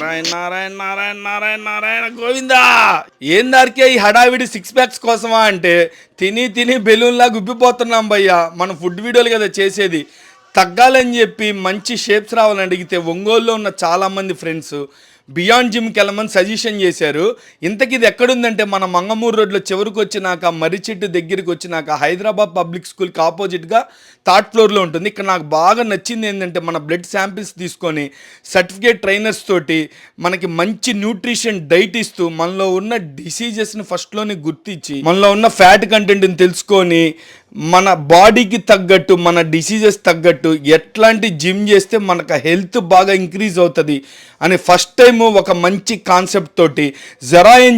నారాయణ నారాయణ నారాయణ నారాయణ నారాయణ గోవిందా. ఏందారికే ఈ హడావిడి 6 ప్యాక్స్ కోసమా అంటే తిని తిని బెలూన్లా గుబ్బిపోతున్నాం భయ్యా. మనం ఫుడ్ వీడియోలు కదా చేసేది. తగ్గాలని చెప్పి మంచి షేప్స్ రావాలని అడిగితే ఒంగోలులో ఉన్న చాలామంది ఫ్రెండ్స్ బియాండ్ జిమ్కి వెళ్ళమని సజెషన్ చేశారు. ఇంతకీ ఇది ఎక్కడుందంటే మన మంగమూరు రోడ్లో చివరికి వచ్చినాక మర్రి చెట్టు దగ్గరికి వచ్చినాక హైదరాబాద్ పబ్లిక్ స్కూల్కి ఆపోజిట్గా థర్డ్ ఫ్లోర్లో ఉంటుంది. ఇక్కడ నాకు బాగా నచ్చింది ఏంటంటే మన బ్లడ్ శాంపిల్స్ తీసుకొని సర్టిఫికేట్ ట్రైనర్స్ తోటి మనకి మంచి న్యూట్రిషన్ డైట్ ఇస్తూ మనలో ఉన్న డిసీజెస్ని ఫస్ట్లోనే గుర్తించి మనలో ఉన్న ఫ్యాట్ కంటెంట్ని తెలుసుకొని మన బాడీకి తగ్గట్టు మన డిసీజెస్ తగ్గట్టు ఎట్లాంటి జిమ్ చేస్తే మనకు హెల్త్ బాగా ఇంక్రీజ్ అవుతుంది అని ఫస్ట్ టైం ఒక మంచి కాన్సెప్ట్ తోటి జరా ఏం